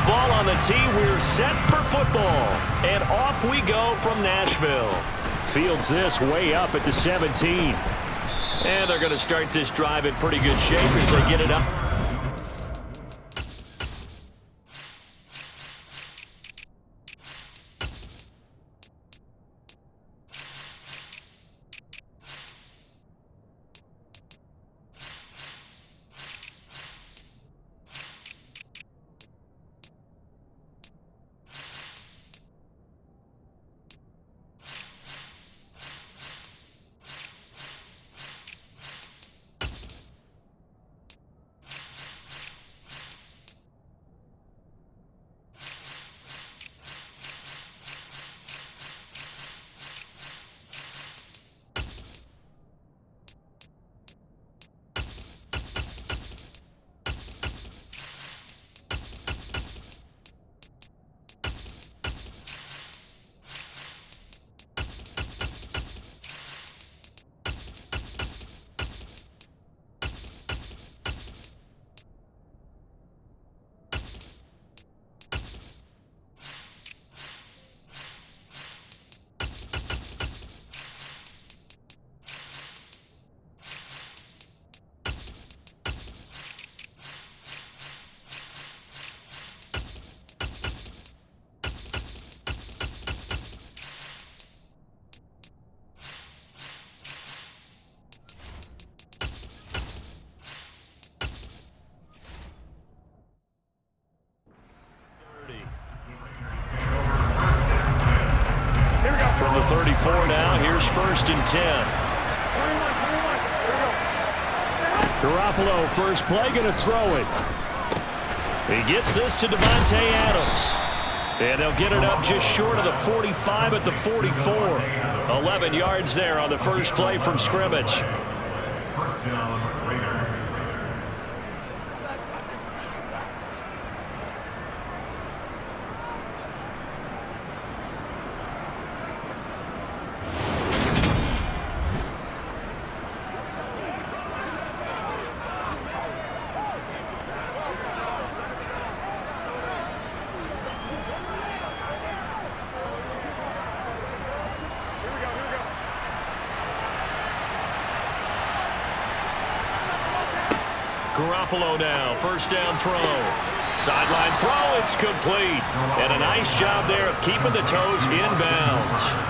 the ball on the tee. We're set for football. And off we go from Nashville. Fields this way up at the 17. And they're going to start this drive in pretty good shape as they get it up. From the 34 now, here's 1st and 10. Garoppolo, first play, going to throw it. He gets this to Devontae Adams. And they'll get it up just short of the 45 at the 44. 11 yards there on the first play from scrimmage. First down, Raiders. Garoppolo now, first down throw. Sideline throw, it's complete. And a nice job there of keeping the toes inbounds.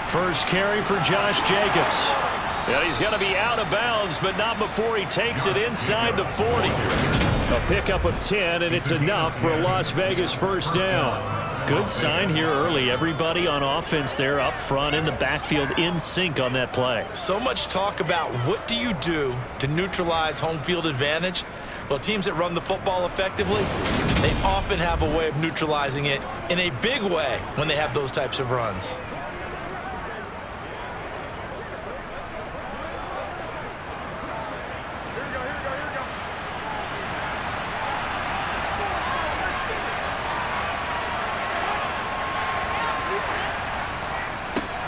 First carry for Josh Jacobs. Yeah, he's going to be out of bounds, but not before he takes it inside the 40. A pickup of 10, and it's enough for a Las Vegas first down. Good sign here early. Everybody on offense there up front in the backfield in sync on that play. So much talk about what do you do to neutralize home field advantage? Well, teams that run the football effectively, they often have a way of neutralizing it in a big way when they have those types of runs.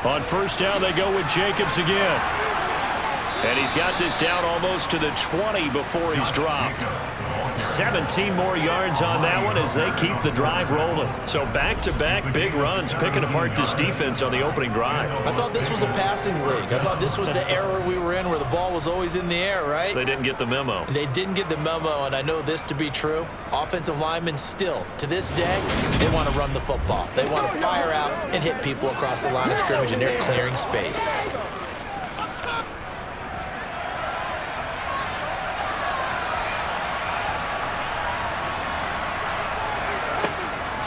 On first down, they go with Jacobs again. And he's got this down almost to the 20 before he's dropped. 17 more yards on that one as they keep the drive rolling. So back-to-back big runs, picking apart this defense on the opening drive. I thought this was a passing league. I thought this was the era we were in where the ball was always in the air, right? They didn't get the memo. They didn't get the memo, and I know this to be true. Offensive linemen still, to this day, they want to run the football. They want to fire out and hit people across the line of scrimmage, and they're clearing space.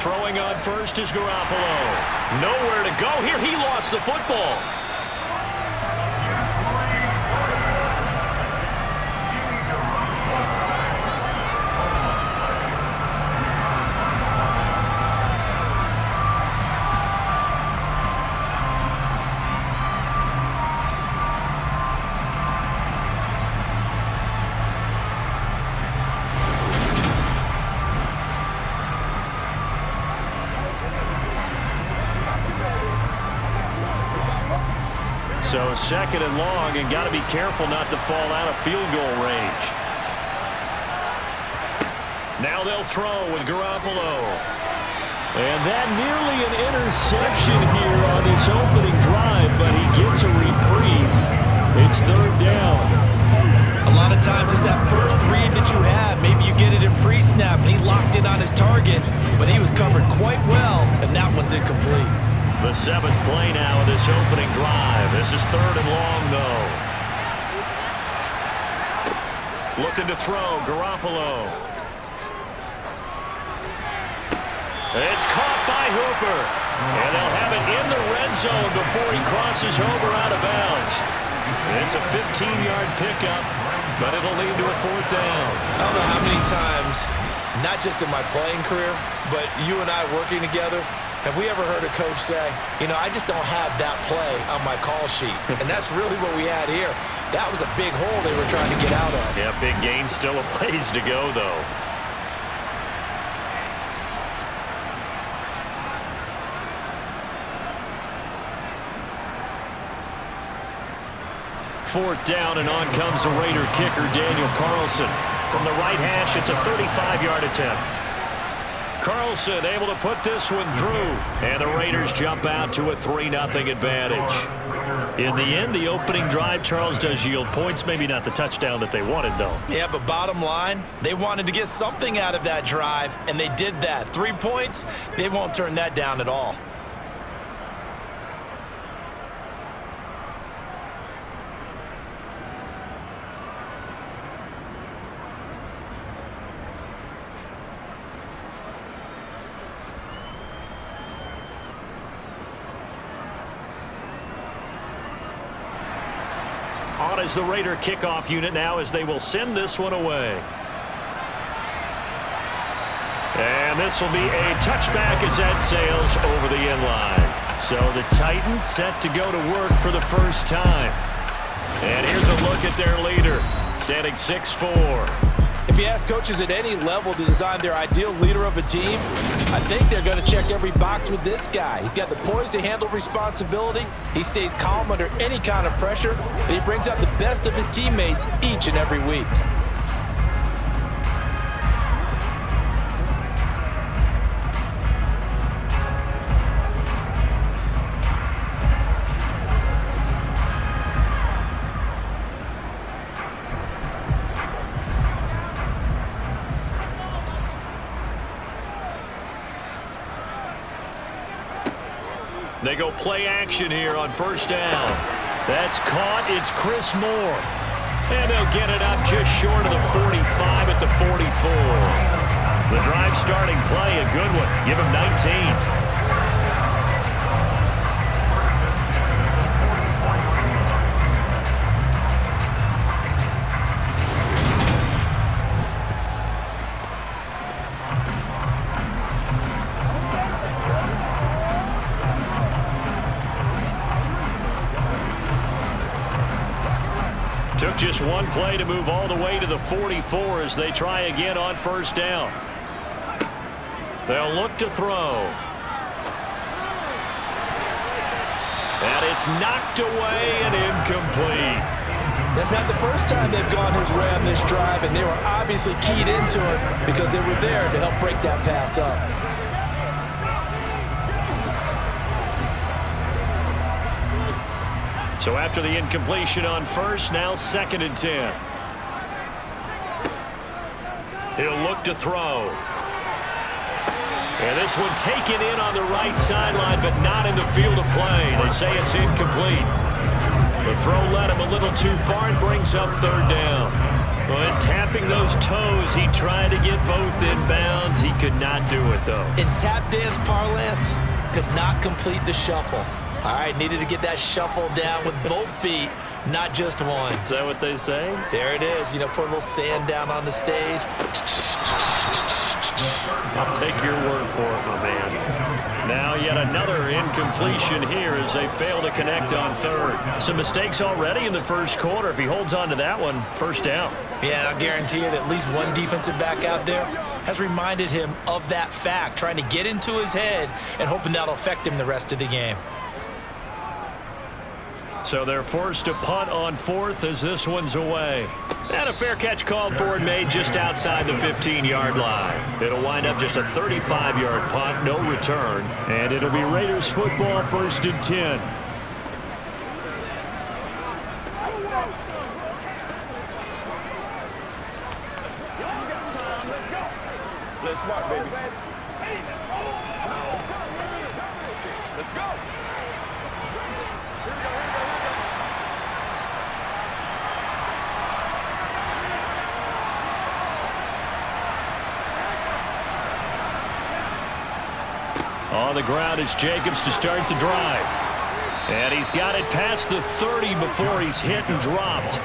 Throwing on first is Garoppolo. Nowhere to go here. He lost the football. So 2nd and long, and got to be careful not to fall out of field goal range. Now they'll throw with Garoppolo. And that nearly an interception here on this opening drive, but he gets a reprieve. It's 3rd down. A lot of times it's that first read that you have. Maybe you get it in pre-snap, and he locked in on his target, but he was covered quite well, and that one's incomplete. The 7th play now of this opening drive. This is 3rd and long, though. Looking to throw, Garoppolo. It's caught by Hooper. And they'll have it in the red zone before he crosses over out of bounds. It's a 15-yard pickup, but it'll lead to a 4th down. I don't know how many times, not just in my playing career, but you and I working together, have we ever heard a coach say, you know, I just don't have that play on my call sheet. And that's really what we had here. That was a big hole they were trying to get out of. Yeah, big gain, still a ways to go, though. Fourth down, and on comes the Raider kicker, Daniel Carlson. From the right hash, it's a 35-yard attempt. Carlson able to put this one through, and the Raiders jump out to a 3-0 advantage. In the end, the opening drive, Charles, does yield points. Maybe not the touchdown that they wanted, though. Yeah, but bottom line, they wanted to get something out of that drive, and they did that. 3 points, they won't turn that down at all. On is the Raider kickoff unit now as they will send this one away. And this will be a touchback as that sails over the end line. So the Titans set to go to work for the first time. And here's a look at their leader, standing 6'4". If you ask coaches at any level to design their ideal leader of a team, I think they're going to check every box with this guy. He's got the poise to handle responsibility. He stays calm under any kind of pressure, and he brings out the best of his teammates each and every week. They go play action here on first down. That's caught. It's Chris Moore. And they'll get it up just short of the 45 at the 44. The drive starting play, a good one. Give him 19. Took just one play to move all the way to the 44 as they try again on first down. They'll look to throw. And it's knocked away and incomplete. That's not the first time they've gone his way on this drive, and they were obviously keyed into it because they were there to help break that pass up. So after the incompletion on first, now 2nd and 10. He'll look to throw. And this one taken in on the right sideline, but not in the field of play. They say it's incomplete. The throw led him a little too far and brings up 3rd down. Well, tapping those toes, he tried to get both in bounds. He could not do it, though. In tap dance parlance, could not complete the shuffle. All right, needed to get that shuffle down with both feet, not just one. Is that what they say? There it is. You know, put a little sand down on the stage. I'll take your word for it, my man. Now yet another incompletion here as they fail to connect on 3rd. Some mistakes already in the first quarter. If he holds on to that one, first down. Yeah, and I'll guarantee you that at least one defensive back out there has reminded him of that fact, trying to get into his head and hoping that'll affect him the rest of the game. So they're forced to punt on 4th as this one's away. And a fair catch called for and made just outside the 15-yard line. It'll wind up just a 35-yard punt, no return. And it'll be Raiders football, 1st and 10. Let's mark, baby. Let's go. On the ground, it's Jacobs to start the drive. And he's got it past the 30 before he's hit and dropped.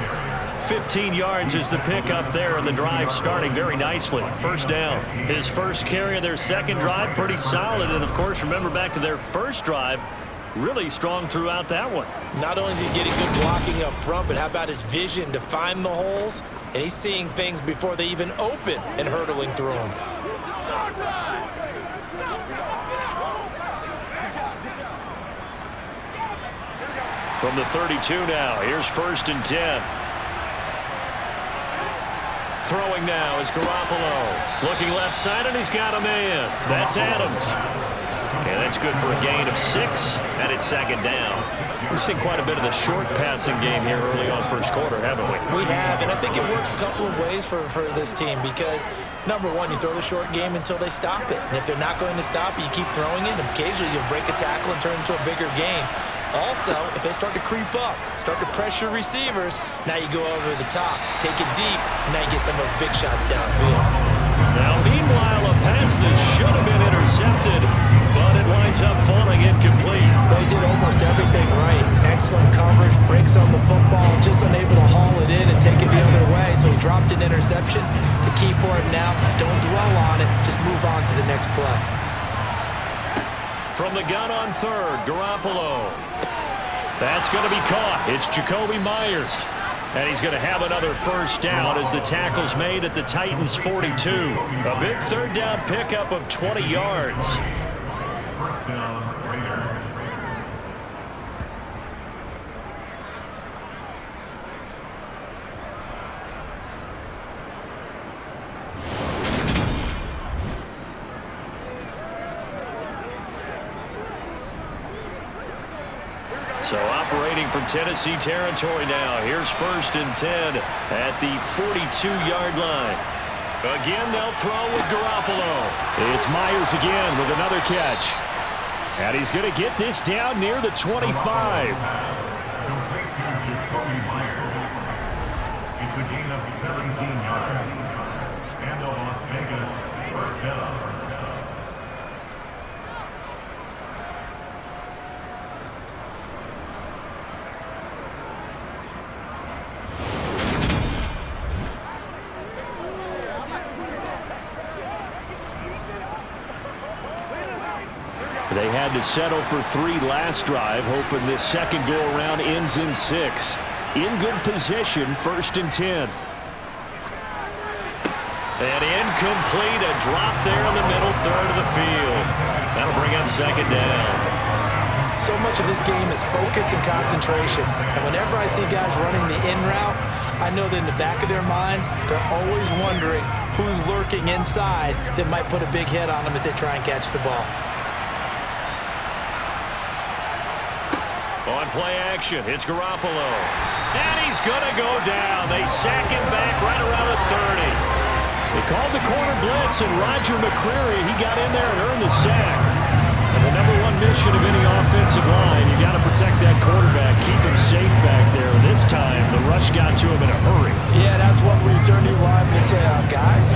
15 yards is the pickup there, and the drive starting very nicely. 1st down. His first carry of their second drive, pretty solid. And, of course, remember back to their first drive, really strong throughout that one. Not only is he getting good blocking up front, but how about his vision to find the holes? And he's seeing things before they even open and hurtling through them. From the 32 now, here's 1st and 10. Throwing now is Garoppolo. Looking left side, and he's got a man. That's Adams. And that's good for a gain of 6, and it's 2nd down. We've seen quite a bit of the short passing game here early on 1st quarter, haven't we? We have, and I think it works a couple of ways for this team because, number one, you throw the short game until they stop it. And if they're not going to stop it, you keep throwing it, and occasionally you'll break a tackle and turn it into a bigger gain. Also, if they start to creep up, start to pressure receivers, now you go over the top, take it deep, and now you get some of those big shots downfield. Now, meanwhile, a pass that should have been intercepted, but it winds up falling incomplete. They did almost everything right. Excellent coverage, breaks on the football, just unable to haul it in and take it the other way, so he dropped an interception. The key for him now, don't dwell on it, just move on to the next play. From the gun on 3rd, Garoppolo. That's going to be caught. It's Jacoby Myers. And he's going to have another 1st down as the tackle's made at the Titans' 42. A big 3rd down pickup of 20 yards. 1st down, Raiders. So operating from Tennessee territory now. Here's 1st and 10 at the 42-yard line. Again, they'll throw with Garoppolo. It's Myers again with another catch. And he's going to get this down near the 25. Complete to Jacoby Myers. It's a gain of 17 yards. And a Las Vegas 1st down. They had to settle for 3 last drive, hoping this second go-around ends in 6. In good position, 1st and 10. And incomplete, a drop there in the middle third of the field. That'll bring up 2nd down. So much of this game is focus and concentration. And whenever I see guys running the in route, I know that in the back of their mind, they're always wondering who's lurking inside that might put a big hit on them as they try and catch the ball. On play action, it's Garoppolo. And he's going to go down. They sack him back right around the 30. They called the corner blitz, and Roger McCreary, he got in there and earned the sack. And the number one mission of any offensive line, you got to protect that quarterback, keep him safe back there. This time, the rush got to him in a hurry. Yeah, that's one where you turn to your lineman and say, guys,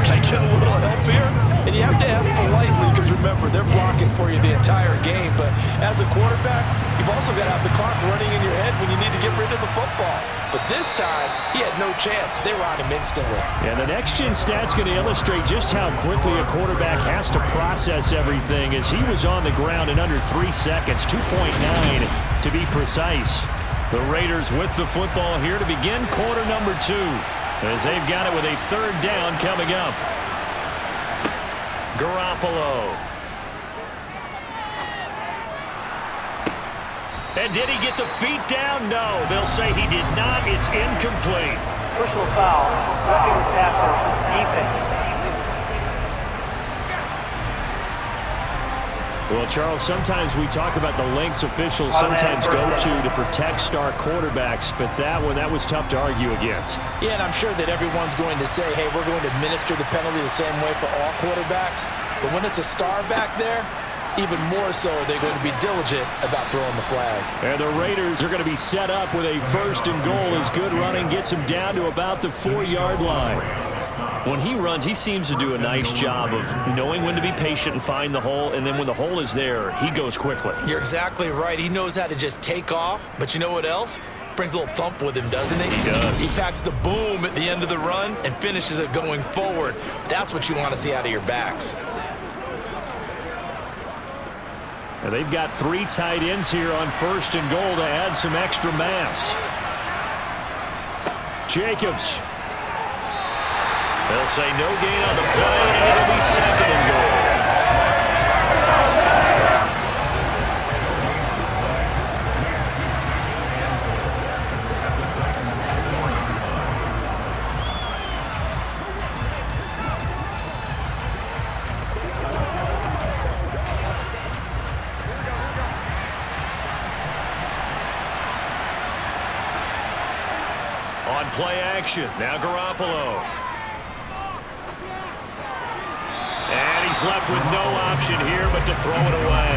can I get a little help here? And you have to ask politely because, remember, they're blocking for you the entire game. But as a quarterback, you've also got to have the clock running in your head when you need to get rid of the football. But this time, he had no chance. They were on him instantly. And the next-gen stat's going to illustrate just how quickly a quarterback has to process everything as he was on the ground in under 3 seconds, 2.9 to be precise. The Raiders with the football here to begin quarter number 2 as they've got it with a 3rd down coming up. Garoppolo. And did he get the feet down? No. They'll say he did not. It's incomplete. Personal foul. Roughing the passer. Defense. Well, Charles, sometimes we talk about the lengths officials sometimes go to protect star quarterbacks, but that was tough to argue against. Yeah, and I'm sure that everyone's going to say, hey, we're going to administer the penalty the same way for all quarterbacks. But when it's a star back there, even more so are they going to be diligent about throwing the flag. And the Raiders are going to be set up with a 1st and goal as good running gets him down to about the 4-yard line. When he runs, he seems to do a nice job of knowing when to be patient and find the hole, and then when the hole is there, he goes quickly. You're exactly right. He knows how to just take off, but you know what else? Brings a little thump with him, doesn't he? He does. He packs the boom at the end of the run and finishes it going forward. That's what you want to see out of your backs. And they've got 3 tight ends here on 1st and goal to add some extra mass. Jacobs. They'll say no gain on the play, and it'll be 2nd and goal. On play action, now Garoppolo. And he's left with no option here but to throw it away.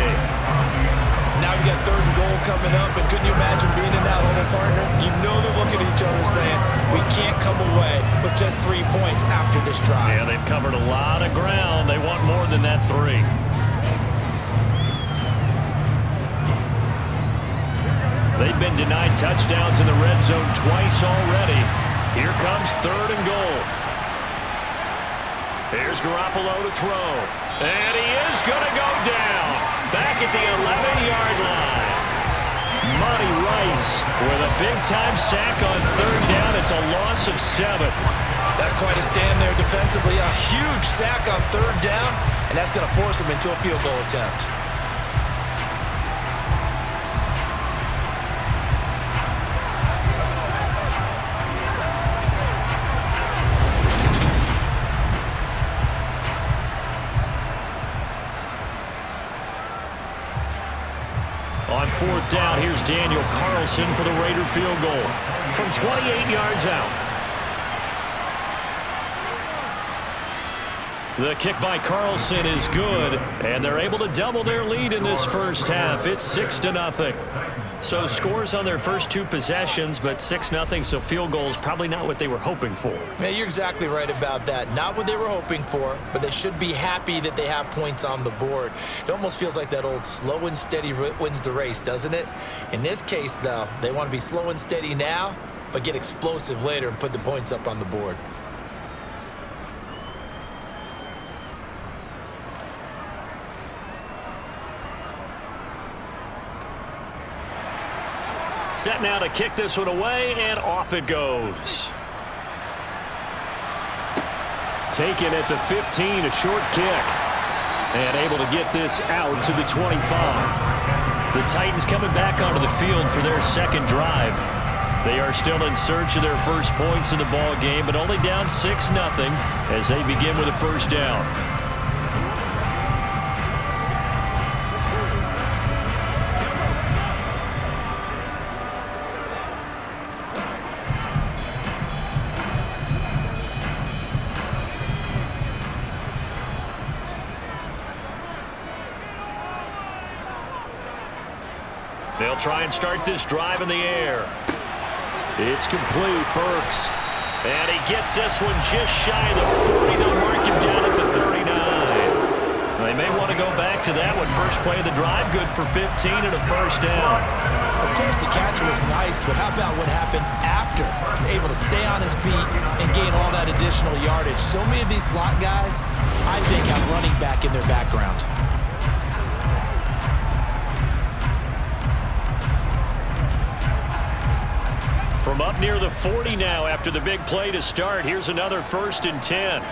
Now you got 3rd and goal coming up, and couldn't you imagine being in that hole, partner? You know they're looking at each other saying, we can't come away with just 3 points after this drive. Yeah, they've covered a lot of ground. They want more than that 3. They've been denied touchdowns in the red zone twice already. Here comes 3rd and goal. Here's Garoppolo to throw. And he is going to go down. Back at the 11-yard line. Monty Rice with a big-time sack on 3rd down. It's a loss of 7. That's quite a stand there defensively. A huge sack on 3rd down, and that's going to force him into a field goal attempt. On 4th down, here's Daniel Carlson for the Raider field goal from 28 yards out. The kick by Carlson is good, and they're able to double their lead in this first half. It's 6-0. So scores on their first 2 possessions, but 6-0, so field goals probably not what they were hoping for. Yeah, you're exactly right about that. Not what they were hoping for, but they should be happy that they have points on the board. It almost feels like that old slow and steady wins the race, doesn't it? In this case, though, they want to be slow and steady now, but get explosive later and put the points up on the board. Set now to kick this one away, and off it goes. Taken at the 15, a short kick. And able to get this out to the 25. The Titans coming back onto the field for their 2nd drive. They are still in search of their first points in the ball game, but only down 6-0 as they begin with a 1st down. They'll try and start this drive in the air. It's complete. Burks. And he gets this one just shy of the 40. They'll mark him down at the 39. They may want to go back to that one. First play of the drive, good for 15 and a 1st down. Of course, the catch was nice, but how about what happened after? Able to stay on his feet and gain all that additional yardage. So many of these slot guys, I think, have running back in their background. From up near the 40 now after the big play to start. Here's another 1st and 10.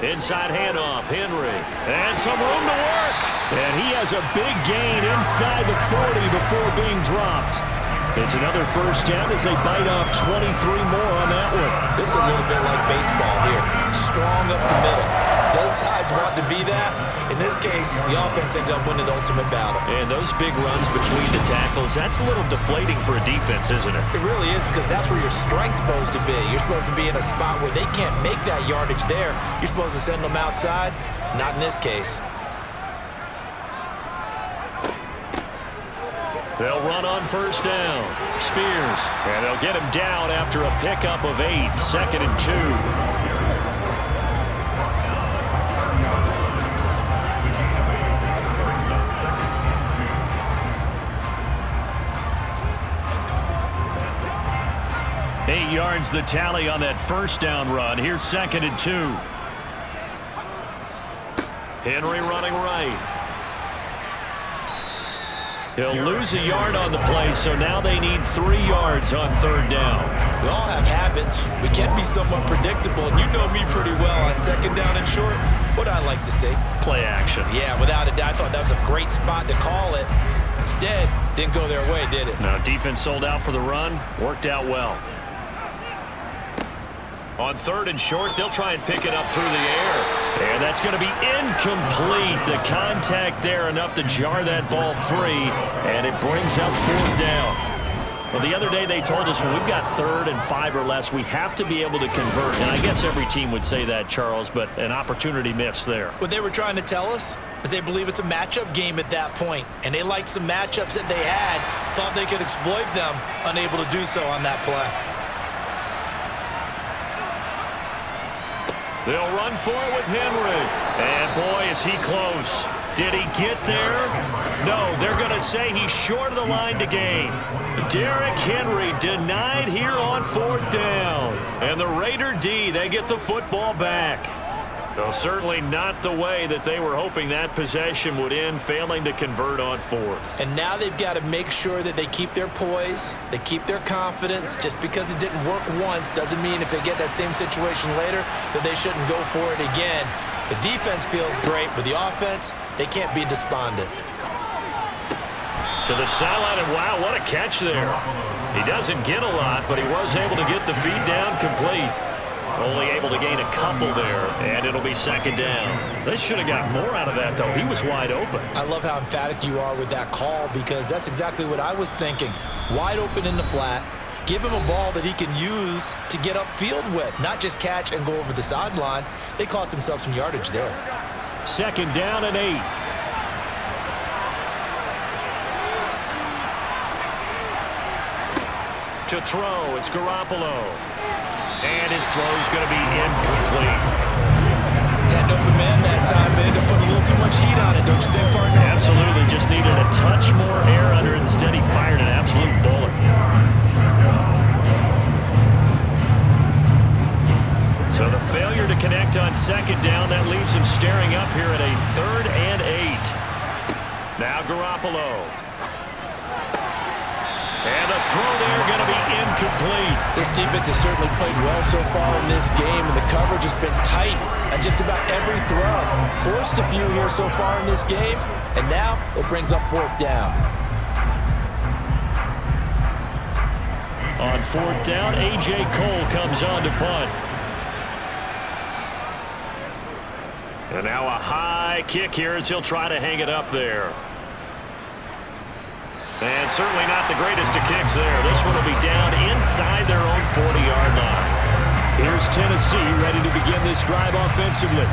Inside handoff, Henry. And some room to work. And he has a big gain inside the 40 before being dropped. It's another first down as they bite off 23 more on that one. This is a little bit like baseball here. Strong up the middle. Both sides want to be that. In this case, the offense ended up winning the ultimate battle. And those big runs between the tackles, that's a little deflating for a defense, isn't it? It really is, because that's where your strength's supposed to be. You're supposed to be in a spot where they can't make that yardage there. You're supposed to send them outside. Not in this case. They'll run on first down. Spears. And they'll get him down after a pickup of 8. 2nd and 2. Eight yards the tally on that first down run. Here's 2nd and 2. Henry running right. He'll lose a yard on the play, so now they need 3 yards on 3rd down. We all have habits. We can be somewhat predictable, and you know me pretty well on 2nd down and short. What I like to see? Play action. Yeah, without a doubt. I thought that was a great spot to call it. Instead, didn't go their way, did it? No, defense sold out for the run. Worked out well. On 3rd and short, they'll try and pick it up through the air. And that's going to be incomplete. The contact there enough to jar that ball free, and it brings up 4th down. Well, the other day they told us when we've got 3rd and 5 or less, we have to be able to convert. And I guess every team would say that, Charles, but an opportunity missed there. What they were trying to tell us is they believe it's a matchup game at that point, and they liked some matchups that they had, thought they could exploit them, unable to do so on that play. They'll run for it with Henry. And, boy, is he close. Did he get there? No, they're going to say he's short of the line to gain. Derrick Henry denied here on 4th down. And the Raider D, they get the football back. So certainly not the way that they were hoping that possession would end, failing to convert on 4th. And now they've got to make sure that they keep their poise, they keep their confidence. Just because it didn't work once doesn't mean if they get that same situation later that they shouldn't go for it again. The defense feels great, but the offense, they can't be despondent. To the sideline, and wow, what a catch there. He doesn't get a lot, but he was able to get the feed down complete. Only able to gain a couple there, and it'll be 2nd down. They should have got more out of that, though. He was wide open. I love how emphatic you are with that call, because that's exactly what I was thinking. Wide open in the flat. Give him a ball that he can use to get upfield with, not just catch and go over the sideline. They cost themselves some yardage there. 2nd down and 8. To throw, it's Garoppolo. And his throw's going to be incomplete. Had an open man that time, but ended up putting a little too much heat on it, don't you think, partner? Absolutely, just needed a touch more air under it. Instead, he fired an absolute bullet. So the failure to connect on 2nd down, that leaves him staring up here at a 3rd and 8. Now Garoppolo. And the throw there going to be incomplete. This defense has certainly played well so far in this game, and the coverage has been tight at just about every throw. Forced a few here so far in this game, and now it brings up 4th down. On 4th down, A.J. Cole comes on to punt. And now a high kick here as he'll try to hang it up there. And certainly not the greatest of kicks there. This one will be down inside their own 40-yard line. Here's Tennessee ready to begin this drive offensively.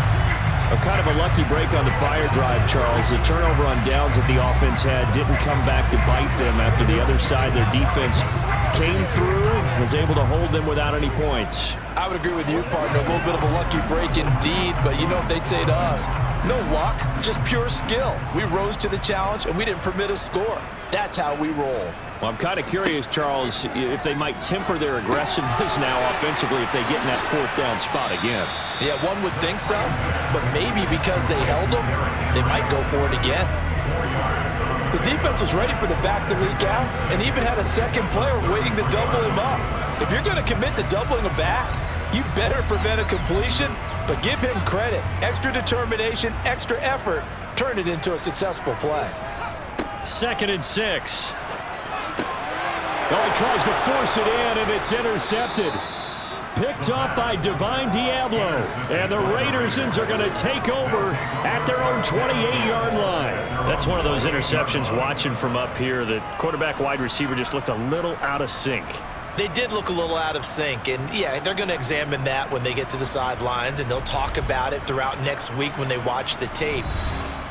Kind of a lucky break on the prior drive, Charles. The turnover on downs that the offense had didn't come back to bite them after the other side. Their defense came through, was able to hold them without any points. I would agree with you, partner. A little bit of a lucky break indeed, but you know what they'd say to us? No luck, just pure skill. We rose to the challenge, and we didn't permit a score. That's how we roll. Well, I'm kind of curious, Charles, if they might temper their aggressiveness now offensively if they get in that 4th down spot again. Yeah, one would think so, but maybe because they held them, they might go for it again. The defense was ready for the back to leak out and even had a second player waiting to double him up. If you're going to commit to doubling a back, you better prevent a completion But give him credit. Extra determination, extra effort, turned it into a successful play. 2nd and 6. Oh, he tries to force it in, and it's intercepted. Picked up by Divine Diablo. And the Raidersons are going to take over at their own 28-yard line. That's one of those interceptions watching from up here that quarterback wide receiver just looked a little out of sync. They did look a little out of sync, and yeah, they're going to examine that when they get to the sidelines, and they'll talk about it throughout next week when they watch the tape.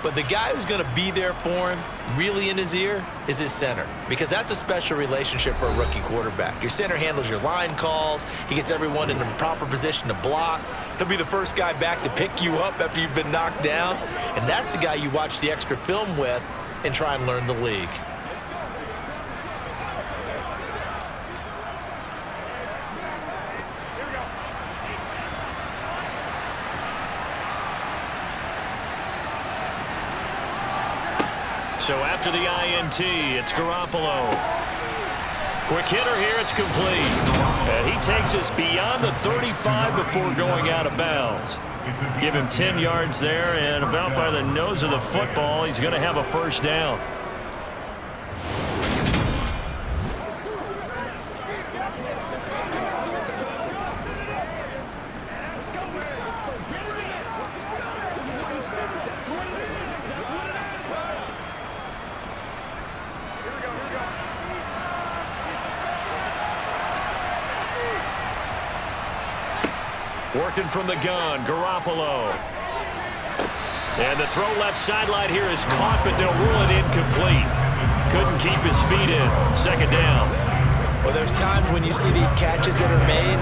But the guy who's going to be there for him, really in his ear, is his center, because that's a special relationship for a rookie quarterback. Your center handles your line calls. He gets everyone in the proper position to block. He'll be the first guy back to pick you up after you've been knocked down, and that's the guy you watch the extra film with and try and learn the league. So after the INT, it's Garoppolo. Quick hitter here, it's complete. And he takes us beyond the 35 before going out of bounds. Give him 10 yards there, and about by the nose of the football, he's going to have a first down. Working from the gun, Garoppolo. And the throw left sideline here is caught, but they'll rule it incomplete. Couldn't keep his feet in. 2nd down. Well, there's times when you see these catches that are made,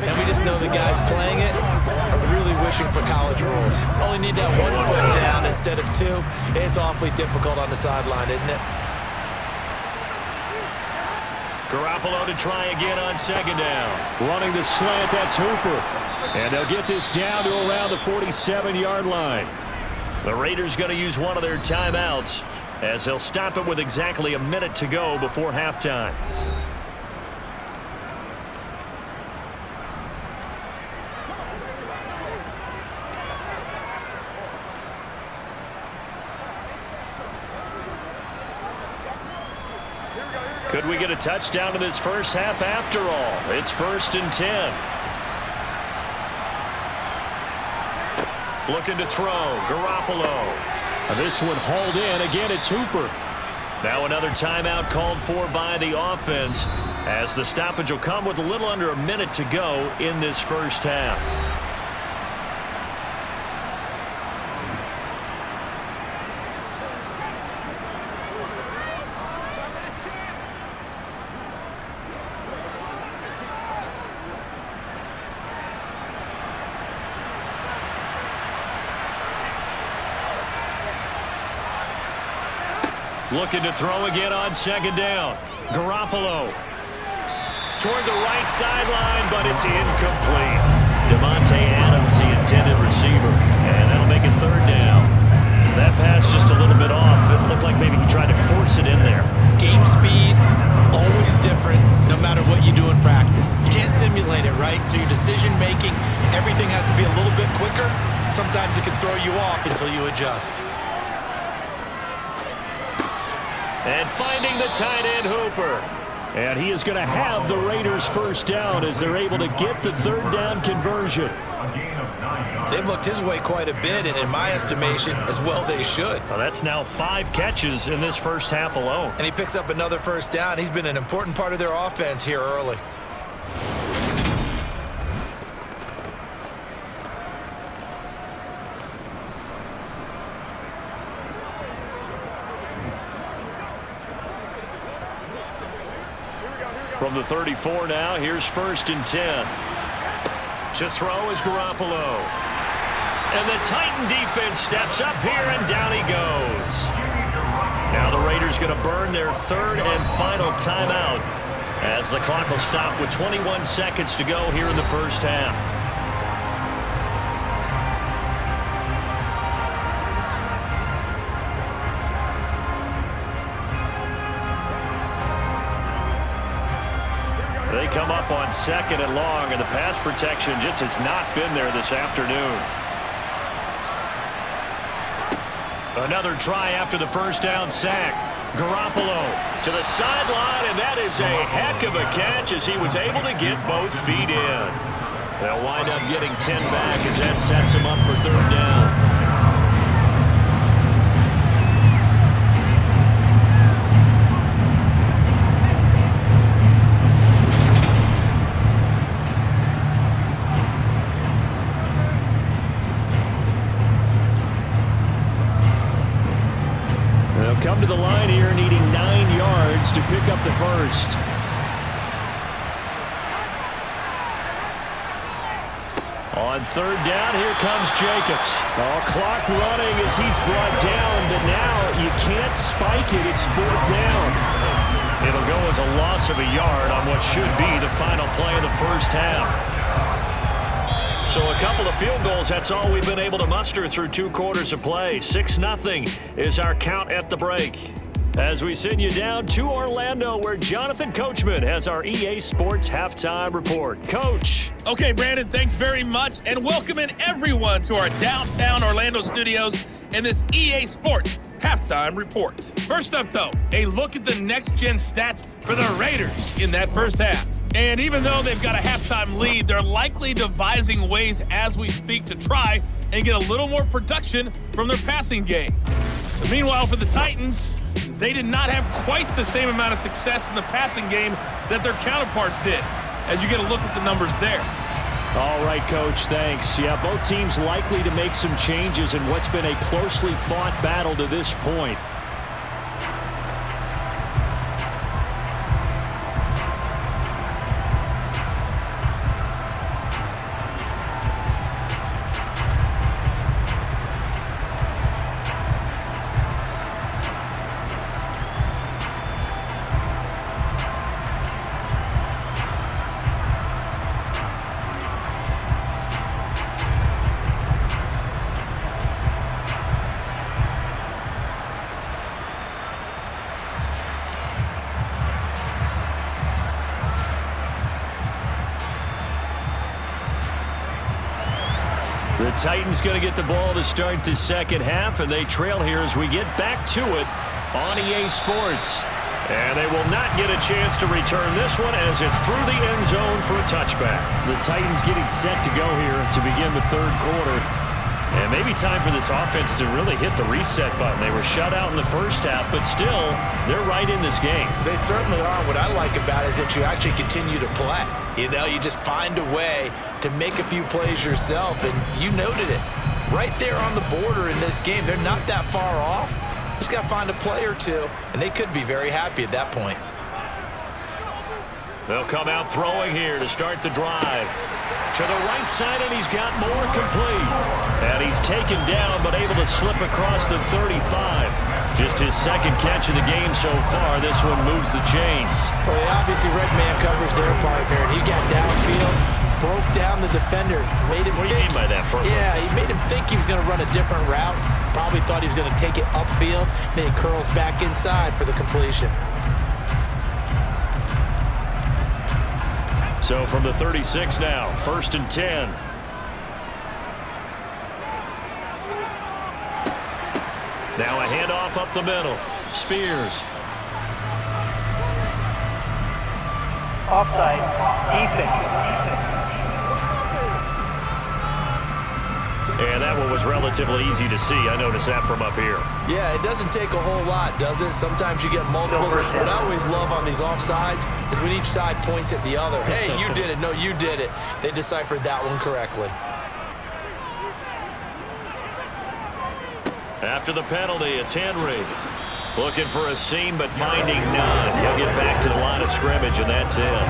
and we just know the guys playing it are really wishing for college rules. Only need that 1 foot down instead of 2. It's awfully difficult on the sideline, isn't it? Garoppolo to try again on 2nd down. Running the slant, that's Hooper. And they'll get this down to around the 47-yard line. The Raiders going to use one of their timeouts as they'll stop it with exactly a minute to go before halftime. Could we get a touchdown in this first half after all? It's 1st and 10. Looking to throw, Garoppolo. And this one hauled in. Again, it's Hooper. Now another timeout called for by the offense as the stoppage will come with a little under a minute to go in this first half. Looking to throw again on 2nd down. Garoppolo. Toward the right sideline, but it's incomplete. Devontae Adams, the intended receiver. And that'll make it 3rd down. That pass just a little bit off. It looked like maybe he tried to force it in there. Game speed, always different, no matter what you do in practice. You can't simulate it, right? So your decision-making, everything has to be a little bit quicker. Sometimes it can throw you off until you adjust. And finding the tight end, Hooper. And he is going to have the Raiders first down as they're able to get the 3rd down conversion. They've looked his way quite a bit, and in my estimation, as well they should. So that's now 5 catches in this first half alone. And he picks up another first down. He's been an important part of their offense here early. From the 34 now, here's 1st and 10. To throw is Garoppolo. And the Titan defense steps up here, and down he goes. Now the Raiders going to burn their 3rd and final timeout as the clock will stop with 21 seconds to go here in the first half. They come up on 2nd and long, and the pass protection just has not been there this afternoon. Another try after the first down sack. Garoppolo to the sideline, and that is a heck of a catch as he was able to get both feet in. They'll wind up getting 10 back as that sets him up for 3rd down. They'll come to the line here needing 9 yards to pick up the first. On 3rd down, here comes Jacobs. Clock running as he's brought down, but now you can't spike it. It's 4th down. It'll go as a loss of a yard on what should be the final play of the first half. So a couple of field goals, that's all we've been able to muster through 2 quarters of play. 6-0 is our count at the break. As we send you down to Orlando, where Jonathan Coachman has our EA Sports Halftime Report. Coach. Okay, Brandon, thanks very much, and welcome in everyone to our downtown Orlando studios in this EA Sports Halftime Report. First up, though, a look at the next-gen stats for the Raiders in that first half. And even though they've got a halftime lead, they're likely devising ways as we speak to try and get a little more production from their passing game. But meanwhile, for the Titans, they did not have quite the same amount of success in the passing game that their counterparts did, as you get a look at the numbers there. All right, Coach, thanks. Yeah, both teams likely to make some changes in what's been a closely fought battle to this point. The Titans going to get the ball to start the second half, and they trail here as we get back to it on EA Sports. And they will not get a chance to return this one as it's through the end zone for a touchback. The Titans getting set to go here to begin the 3rd quarter. And maybe time for this offense to really hit the reset button. They were shut out in the first half, but still, they're right in this game. They certainly are. What I like about it is that you actually continue to play. You know, you just find a way to make a few plays yourself, and you noted it. Right there on the border in this game, they're not that far off. Just got to find a play or two, and they could be very happy at that point. They'll come out throwing here to start the drive. To the right side, and he's got more complete. And he's taken down, but able to slip across the 35. Just his 2nd catch of the game so far. This one moves the chains. Well, he obviously red man covers their partner, and he got downfield, broke down the defender, made him What do you mean by that, Purple? Yeah, he made him think he was going to run a different route. Probably thought he was going to take it upfield. Then he curls back inside for the completion. So from the 36 now, 1st and 10. Now a handoff up the middle. Spears. Offside. Defense. And that one was relatively easy to see. I noticed that from up here. Yeah, it doesn't take a whole lot, does it? Sometimes you get multiples. What I always love on these offsides is when each side points at the other. Hey, you did it. No, you did it. They deciphered that one correctly. After the penalty, it's Henry. Looking for a seam, but finding none. He'll get back to the line of scrimmage, and that's it.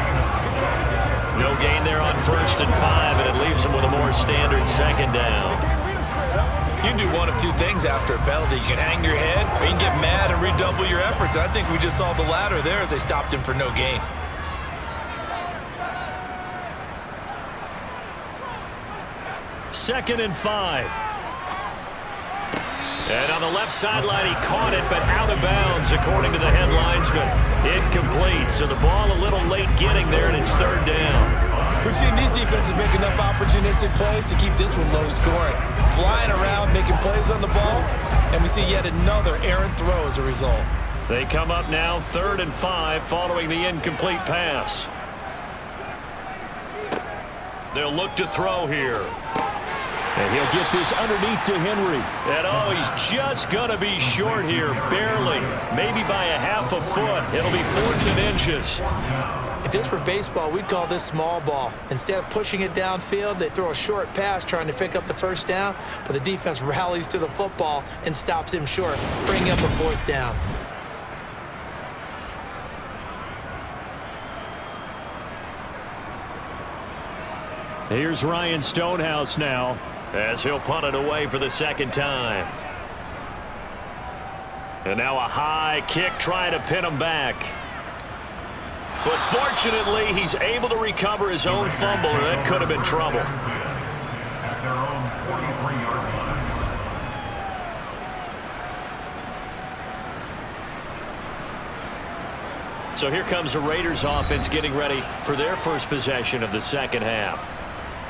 No gain there on 1st and 5, and it leaves him with a more standard 2nd down. You can do one of two things after a penalty. You can hang your head, or you can get mad and redouble your efforts. I think we just saw the latter there as they stopped him for no gain. Second and 5. And on the left sideline, he caught it, but out of bounds, according to the headlines, but incomplete. So the ball a little late getting there, and it's third down. We've seen these defenses make enough opportunistic plays to keep this one low scoring. Flying around, making plays on the ball, and we see yet another errant throw as a result. They come up now 3rd and 5 following the incomplete pass. They'll look to throw here. And he'll get this underneath to Henry. And oh, he's just going to be short here, barely. Maybe by a half a foot. It'll be 4th and inches. If this were baseball, we'd call this small ball. Instead of pushing it downfield, they throw a short pass trying to pick up the first down, but the defense rallies to the football and stops him short, bringing up a 4th down. Here's Ryan Stonehouse now, as he'll punt it away for the 2nd time. And now a high kick trying to pin him back. But fortunately, he's able to recover his own fumble, or that could have been trouble. At their own 43-yard line. So here comes the Raiders offense getting ready for their first possession of the 2nd half.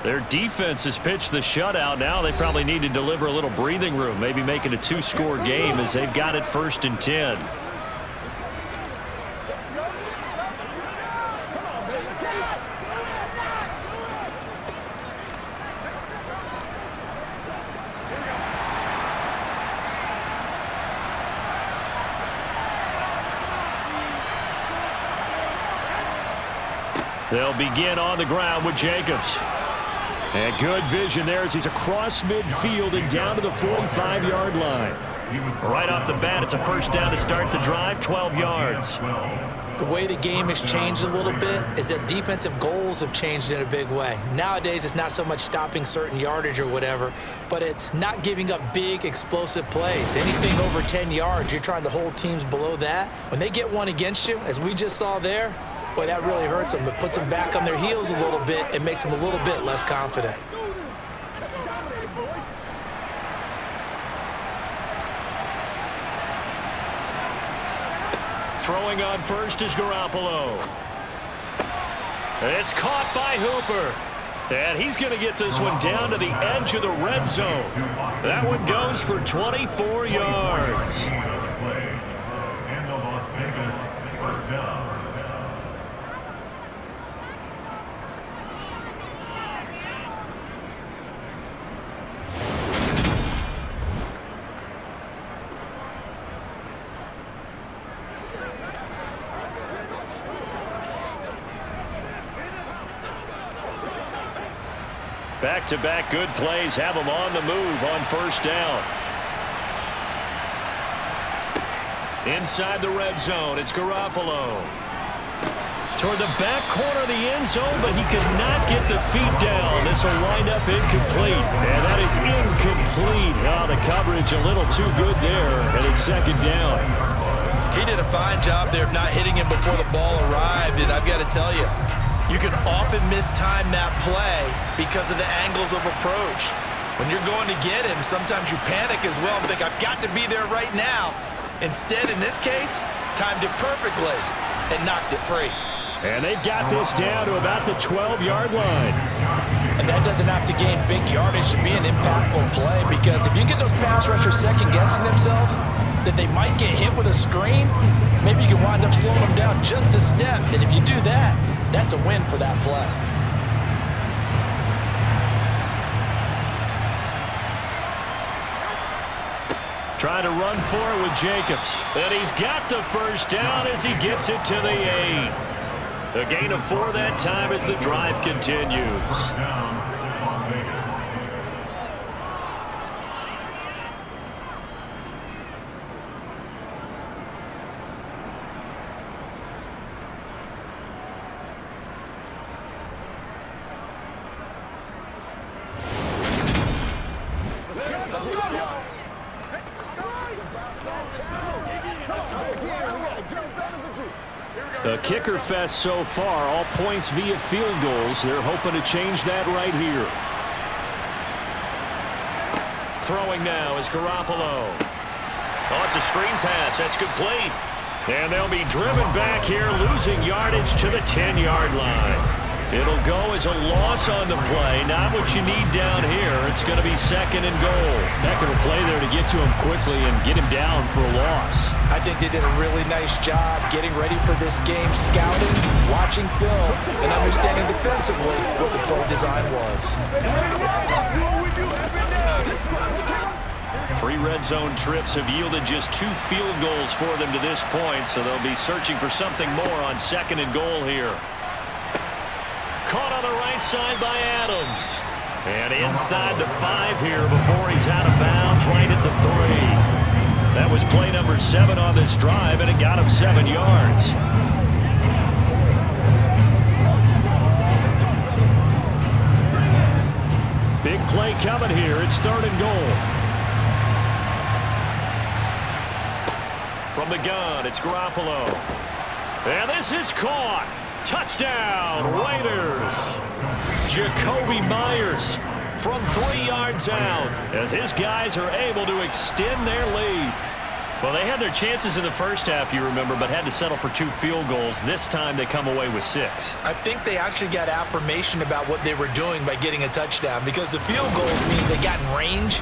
Their defense has pitched the shutout. Now they probably need to deliver a little breathing room, maybe make it a 2-score game as they've got it 1st and 10. They'll begin on the ground with Jacobs. And good vision there as he's across midfield and down to the 45-yard line. Right off the bat, it's a 1st down to start the drive, 12 yards. The way the game has changed a little bit is that defensive goals have changed in a big way. Nowadays, it's not so much stopping certain yardage or whatever, but it's not giving up big, explosive plays. Anything over 10 yards, you're trying to hold teams below that. When they get one against you, as we just saw there, boy, that really hurts them. It puts them back on their heels a little bit and makes them a little bit less confident. Throwing on first is Garoppolo. It's caught by Hooper. And he's going to get this one down to the edge of the red zone. That one goes for 24 yards. And the Las Vegas 1st down. Back-to-back good plays have them on the move on 1st down. Inside the red zone, it's Garoppolo. Toward the back corner of the end zone, but he could not get the feet down. This will wind up incomplete. And that is incomplete. Oh, the coverage a little too good there, and it's 2nd down. He did a fine job there of not hitting him before the ball arrived, and I've got to tell you, you can often mistime that play because of the angles of approach. When you're going to get him, sometimes you panic as well and think, I've got to be there right now. Instead, in this case, timed it perfectly and knocked it free. And they've got this down to about the 12-yard line. And that doesn't have to gain big yardage to be an impactful play, because if you get those pass rushers second-guessing themselves, that they might get hit with a screen, maybe you can wind up slowing them down just a step. And if you do that, that's a win for that play. Trying to run for it with Jacobs. And he's got the 1st down as he gets it to the 8. A gain of 4 that time as the drive continues. Down, Las Vegas. A kicker fest so far, all points via field goals. They're hoping to change that right here. Throwing now is Garoppolo. Oh, it's a screen pass. That's complete. And they'll be driven back here, losing yardage to the 10-yard line. It'll go as a loss on the play. Not what you need down here. It's going to be 2nd and goal. Heck of a play there to get to him quickly and get him down for a loss. I think they did a really nice job getting ready for this game, scouting, watching film, and understanding defensively what the play design was. 3 red zone trips have yielded just 2 field goals for them to this point, so they'll be searching for something more on 2nd and goal here. Caught on the right side by Adams. And inside the 5 here before he's out of bounds, right at the 3. That was play number 7 on this drive, and it got him 7 yards. Big play coming here. It's 3rd and goal. From the gun, it's Garoppolo. And this is caught. Touchdown, Raiders. Jacoby Myers from 3 yards out as his guys are able to extend their lead. Well, they had their chances in the first half, you remember, but had to settle for 2 field goals. This time they come away with 6. I think they actually got affirmation about what they were doing by getting a touchdown, because the field goals means they got in range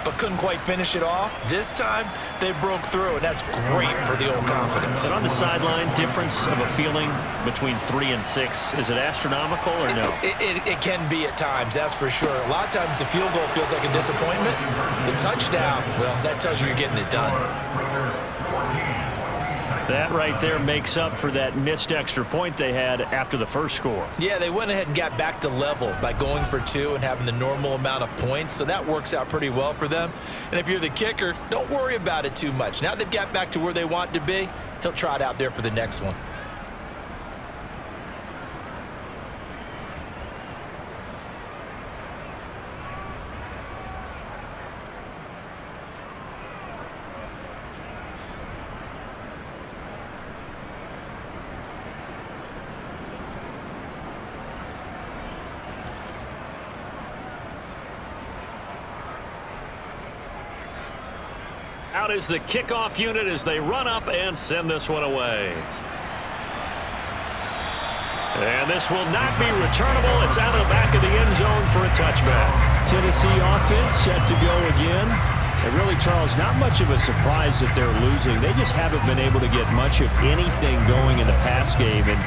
but couldn't quite finish it off. This time, they broke through, and that's great for the old confidence. And on the sideline, difference of a feeling between 3 and 6, is it astronomical or no? It can be at times, that's for sure. A lot of times the field goal feels like a disappointment. The touchdown, well, that tells you you're getting it done. That right there makes up for that missed extra point they had after the first score. Yeah, they went ahead and got back to level by going for 2 and having the normal amount of points, so that works out pretty well for them. And if you're the kicker, don't worry about it too much. Now they've got back to where they want to be, he'll trot out there for the next one. Out is the kickoff unit as they run up and send this one away. And this will not be returnable. It's out of the back of the end zone for a touchback. Tennessee offense set to go again. And really, Charles, not much of a surprise that they're losing. They just haven't been able to get much of anything going in the pass game. And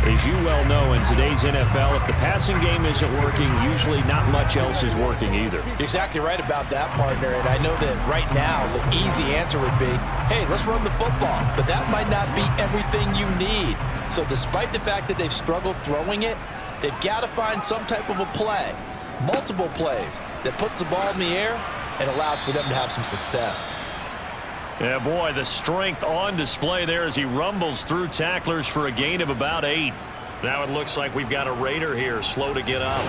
as you well know, in today's NFL, if the passing game isn't working, usually not much else is working either. You're exactly right about that, partner. And I know that right now the easy answer would be, hey, let's run the football. But that might not be everything you need. So despite the fact that they've struggled throwing it, they've got to find some type of a play, multiple plays, that puts the ball in the air and allows for them to have some success. Yeah, boy, the strength on display there as he rumbles through tacklers for a gain of about 8. Now it looks like we've got a Raider here, slow to get up.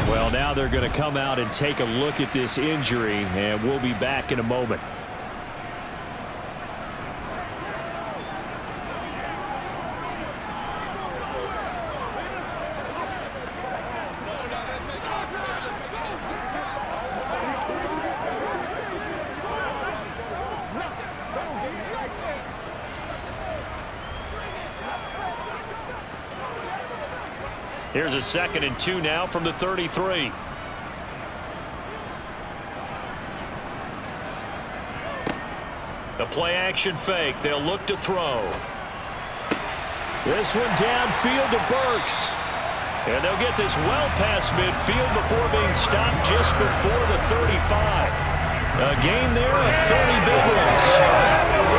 Well, now they're going to come out and take a look at this injury, and we'll be back in a moment. Here's a 2nd and 2 now from the 33. The play action fake. They'll look to throw. This one downfield to Burks. And they'll get this well past midfield before being stopped just before the 35. A gain there of 30 big ones.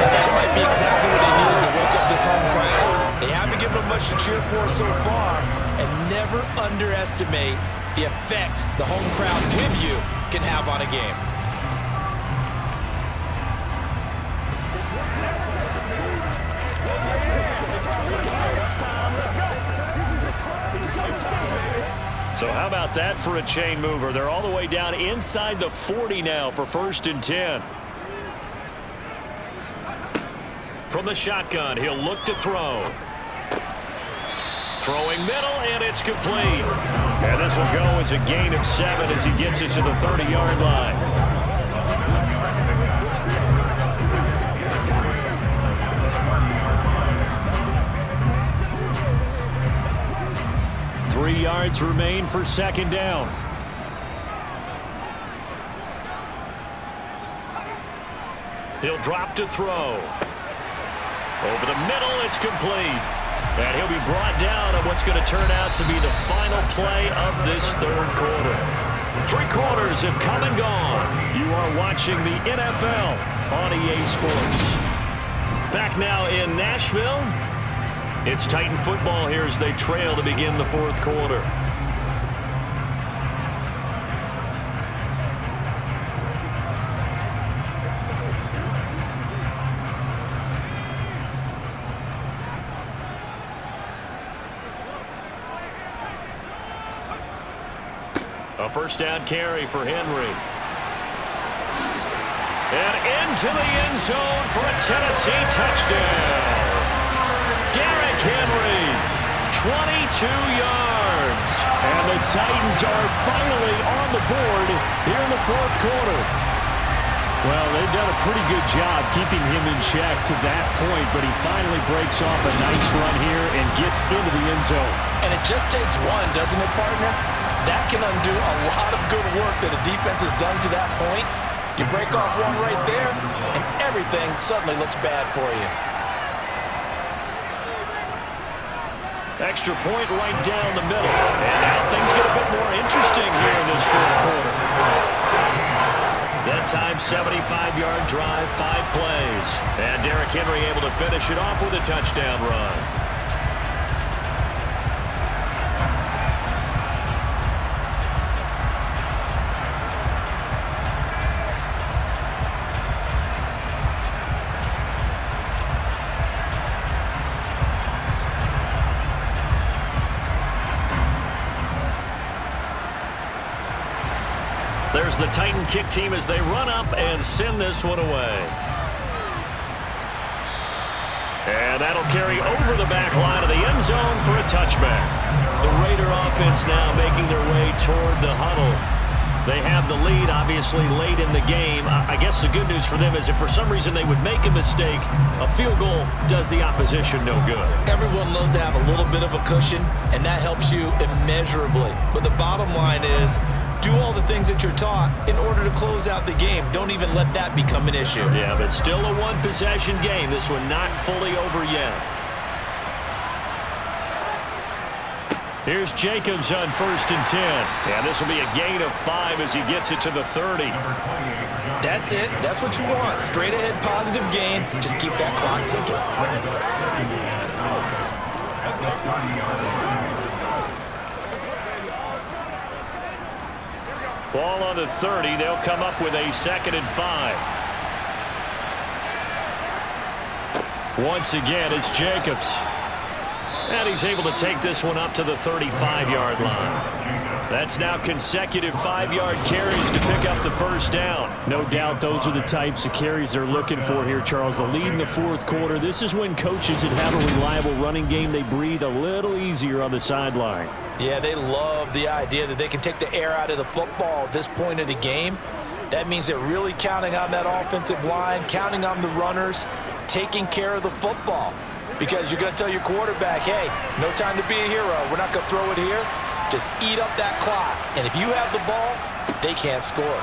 That might be exactly what they needed to wake up this home crowd. They haven't given them much to cheer for so far, and never underestimate the effect the home crowd with you can have on a game. So how about that for a chain mover? They're all the way down inside the 40 now for 1st and 10. From the shotgun, he'll look to throw. Throwing middle, and it's complete. And this will go as a gain of 7 as he gets it to the 30-yard line. 3 yards remain for second down. He'll drop to throw. Over the middle, it's complete. And he'll be brought down on what's going to turn out to be the final play of this third quarter. 3 quarters have come and gone. You are watching the NFL on EA Sports. Back now in Nashville. It's Titan football here as they trail to begin the fourth quarter. A first down carry for Henry. And into the end zone for a Tennessee touchdown. Derrick Henry, 22 yards. And the Titans are finally on the board here in the fourth quarter. Well, they've done a pretty good job keeping him in check to that point, but he finally breaks off a nice run here and gets into the end zone. And it just takes one, doesn't it, partner? That can undo a lot of good work that a defense has done to that point. You break off one right there, and everything suddenly looks bad for you. Extra point right down the middle. And now things get a bit more interesting here in this fourth quarter. That time, 75-yard drive, 5 plays. And Derrick Henry able to finish it off with a touchdown run. There's the Titan kick team as they run up and send this one away. And that'll carry over the back line of the end zone for a touchback. The Raider offense now making their way toward the huddle. They have the lead, obviously, late in the game. I guess the good news for them is if for some reason they would make a mistake, a field goal does the opposition no good. Everyone loves to have a little bit of a cushion, and that helps you immeasurably. But the bottom line is, do all the things that you're taught in order to close out the game. Don't even let that become an issue. Yeah, but still a one-possession game. This one not fully over yet. Here's Jacobs on 1st and 10. Yeah, this will be a gain of 5 as he gets it to the 30. That's it. That's what you want. Straight ahead positive gain. Just keep that clock ticking. Ball on the 30. They'll come up with a 2nd and 5. Once again, it's Jacobs. And he's able to take this one up to the 35-yard line. That's now consecutive 5-yard carries to pick up the first down. No doubt those are the types of carries they're looking for here, Charles. The lead in the fourth quarter. This is when coaches that have a reliable running game, they breathe a little easier on the sideline. Yeah, they love the idea that they can take the air out of the football at this point of the game. That means they're really counting on that offensive line, counting on the runners, taking care of the football. Because you're going to tell your quarterback, hey, no time to be a hero. We're not going to throw it here. Just eat up that clock. And if you have the ball, they can't score.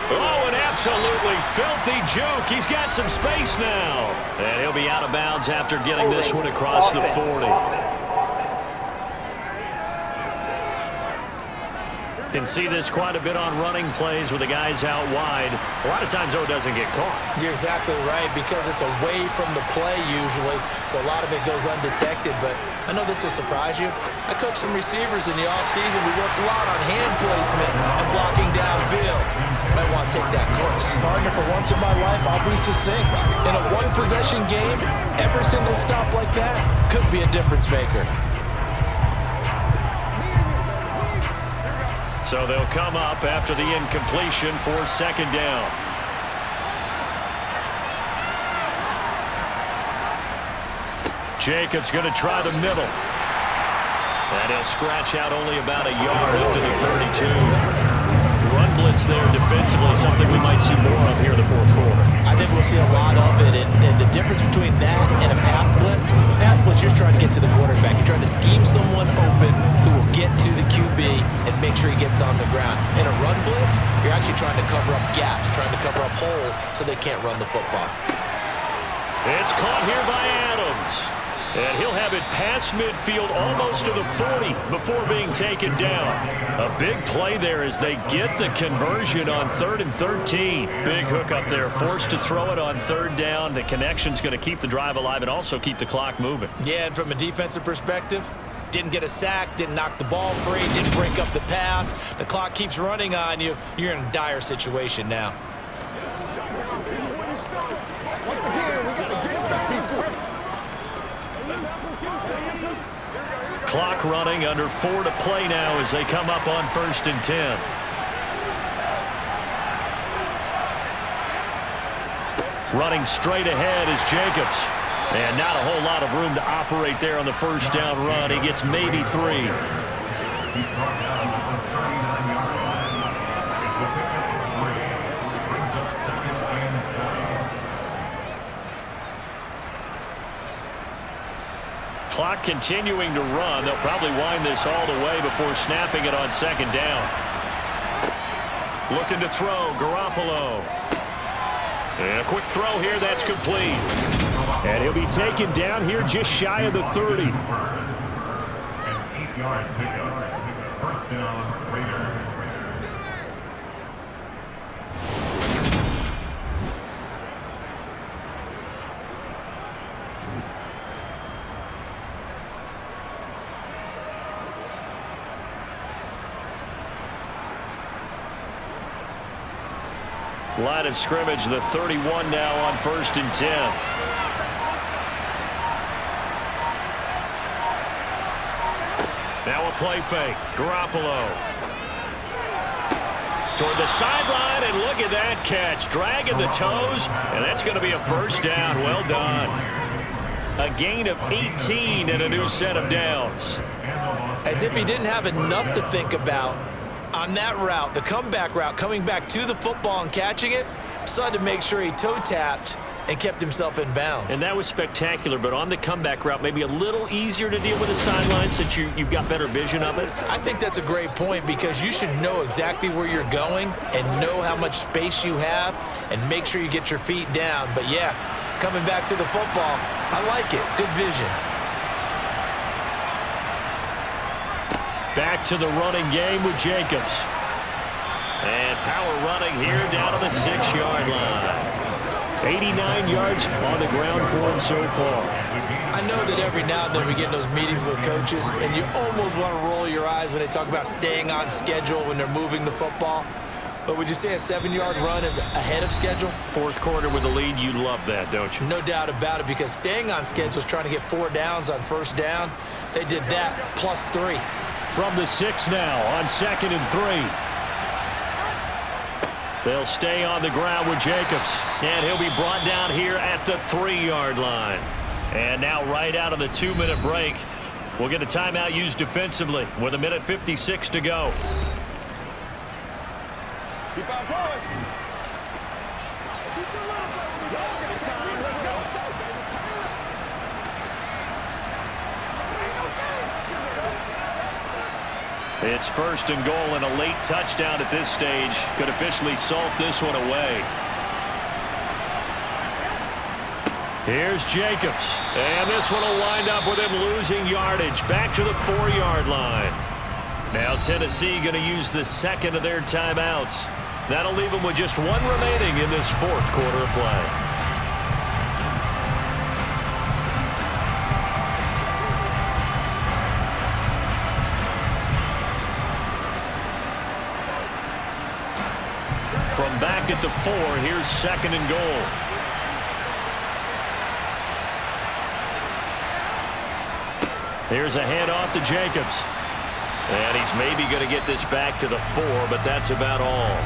Oh, an absolutely filthy juke. He's got some space now. And he'll be out of bounds after getting this one across the 40. Can see this quite a bit on running plays with the guys out wide. A lot of times, though, it doesn't get caught. You're exactly right, because it's away from the play usually, so a lot of it goes undetected. But I know this will surprise you. I coached some receivers in the offseason. We worked a lot on hand placement and blocking downfield. Might want to take that course. Partner, for once in my life, I'll be succinct. In a one-possession game, every single stop like that could be a difference maker. So they'll come up after the incompletion for 2nd down. Jacobs going to try the middle. And he'll scratch out only about a yard up to the 32. Run blitz there defensively, something we might see more of here in the fourth quarter. I think we'll see a lot of it, and the difference between that and a pass blitz, you're trying to get to the quarterback. You're trying to scheme someone open who will get to the QB and make sure he gets on the ground. In a run blitz, you're actually trying to cover up gaps, trying to cover up holes so they can't run the football. It's caught here by Adams. And he'll have it past midfield almost to the 40 before being taken down. A big play there as they get the conversion on 3rd and 13. Big hook up there, forced to throw it on 3rd down. The connection's going to keep the drive alive and also keep the clock moving. Yeah, and from a defensive perspective, didn't get a sack, didn't knock the ball free, didn't break up the pass. The clock keeps running on you. You're in a dire situation now. Once again, we got to get back. Clock running, under 4 to play now as they come up on 1st and 10. Running straight ahead is Jacobs. And not a whole lot of room to operate there on the 1st down run. He gets maybe 3. He's brought down at the 39-yard line. It's the pickup of 3. Brings us 2nd and 7. Clock continuing to run. They'll probably wind this all the way before snapping it on 2nd down. Looking to throw, Garoppolo. And a quick throw here, that's complete. And he'll be taken down here just shy of the 30. An 8-yard pickup. 1st down, Raiders. Line of scrimmage, the 31 now on 1st and 10. Now a play fake. Garoppolo. Toward the sideline, and look at that catch. Dragging the toes, and that's going to be a 1st down. Well done. A gain of 18 and a new set of downs. As if he didn't have enough to think about on that route, the comeback route, coming back to the football and catching it, decided to make sure he toe-tapped and kept himself in bounds. And that was spectacular, but on the comeback route, maybe a little easier to deal with the sideline since you've got better vision of it. I think that's a great point because you should know exactly where you're going and know how much space you have and make sure you get your feet down. But yeah, coming back to the football, I like it. Good vision. Back to the running game with Jacobs. And power running here down to the 6-yard line. 89 yards on the ground for him so far. I know that every now and then we get in those meetings with coaches, and you almost want to roll your eyes when they talk about staying on schedule when they're moving the football. But would you say a 7-yard run is ahead of schedule? 4th quarter with the lead, you love that, don't you? No doubt about it, because staying on schedule is trying to get 4 downs on 1st down. They did that plus 3. From the 6 now on 2nd and 3. They'll stay on the ground with Jacobs. And he'll be brought down here at the 3-yard line. And now right out of the 2-minute break, we'll get a timeout used defensively with 1:56 to go. Keep on going. Let's go. It's 1st and goal, and a late touchdown at this stage could officially salt this one away. Here's Jacobs, and this one will wind up with him losing yardage back to the 4-yard line. Now Tennessee going to use the 2nd of their timeouts. That'll leave them with just 1 remaining in this 4th quarter of play. From back at the 4, here's 2nd and goal. Here's a handoff to Jacobs. And he's maybe going to get this back to the 4, but that's about all.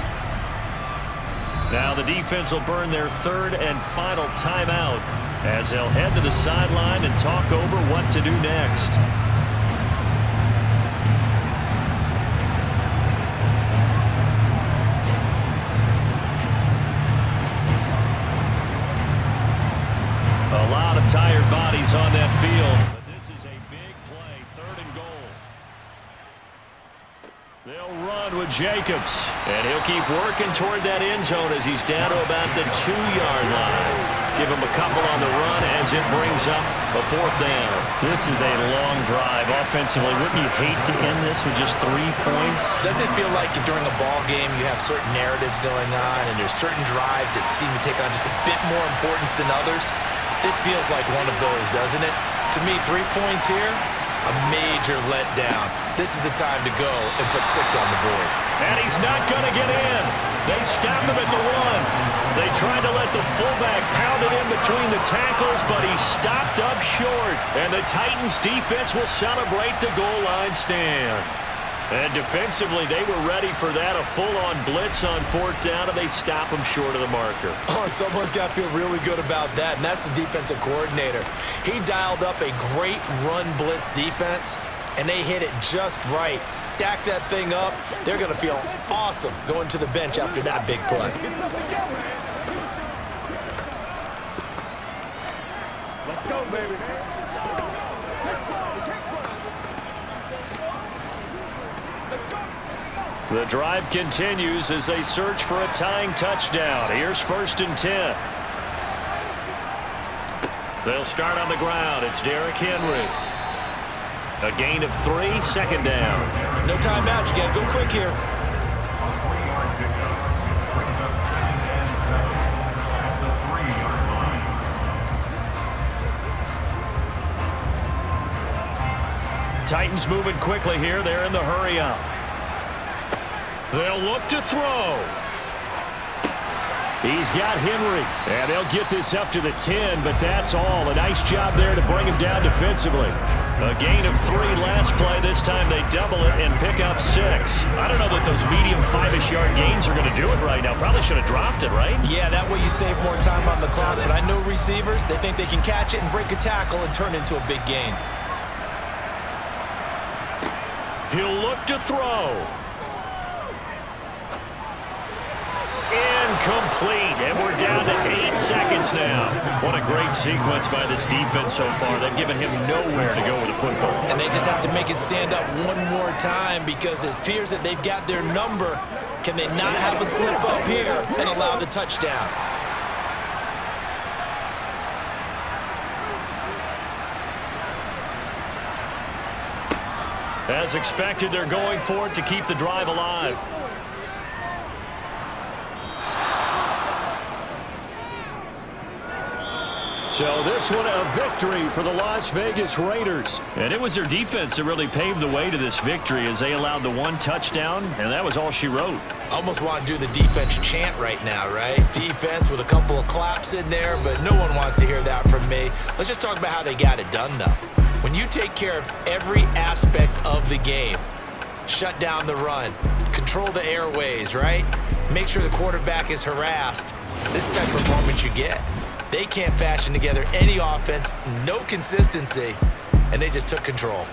Now the defense will burn their 3rd and final timeout as they'll head to the sideline and talk over what to do next. A lot of tired bodies on that field. But this is a big play. They'll run with Jacobs, and he'll keep working toward that end zone as he's down to about the 2-yard line. Give him a couple on the run as it brings up a 4th down. This is a long drive offensively. Wouldn't you hate to end this with just 3 points? Doesn't it feel like during a ball game you have certain narratives going on and there's certain drives that seem to take on just a bit more importance than others? This feels like one of those, doesn't it? To me, 3 points here, a major letdown. This is the time to go and put 6 on the board. And he's not going to get in. They stop him at the 1. They tried to let the fullback pound it in between the tackles, but he stopped up short. And the Titans defense will celebrate the goal line stand. And defensively, they were ready for that, a full-on blitz on 4th down, and they stop him short of the marker. Oh, and someone's got to feel really good about that, and that's the defensive coordinator. He dialed up a great run blitz defense, and they hit it just right. Stack that thing up. They're going to feel awesome going to the bench after that big play. Let's go, baby. The drive continues as they search for a tying touchdown. Here's 1st and 10. They'll start on the ground. It's Derrick Henry. A gain of 3, 2nd down. No timeout. You got to go quick here. A 3-yard pickup brings up 2nd and 7 at the 3-yard line. Titans moving quickly here. They're in the hurry-up. They'll look to throw. He's got Henry. And they'll get this up to the 10, but that's all. A nice job there to bring him down defensively. A gain of 3 last play. This time they double it and pick up 6. I don't know that those medium 5-ish yard gains are going to do it right now. Probably should have dropped it, right? Yeah, that way you save more time on the clock. But I know receivers, they think they can catch it and break a tackle and turn into a big gain. He'll look to throw. Incomplete, and we're down to 8 seconds now. What a great sequence by this defense so far. They've given him nowhere to go with the football. And they just have to make it stand up one more time because it appears that they've got their number. Can they not have a slip up here and allow the touchdown? As expected, they're going for it to keep the drive alive. So this one a victory for the Las Vegas Raiders. And it was their defense that really paved the way to this victory as they allowed the 1 touchdown, and that was all she wrote. Almost want to do the defense chant right now, right? Defense with a couple of claps in there, but no one wants to hear that from me. Let's just talk about how they got it done, though. When you take care of every aspect of the game, shut down the run, control the airways, right? Make sure the quarterback is harassed. This is the type of performance you get. They can't fashion together any offense, no consistency, and they just took control.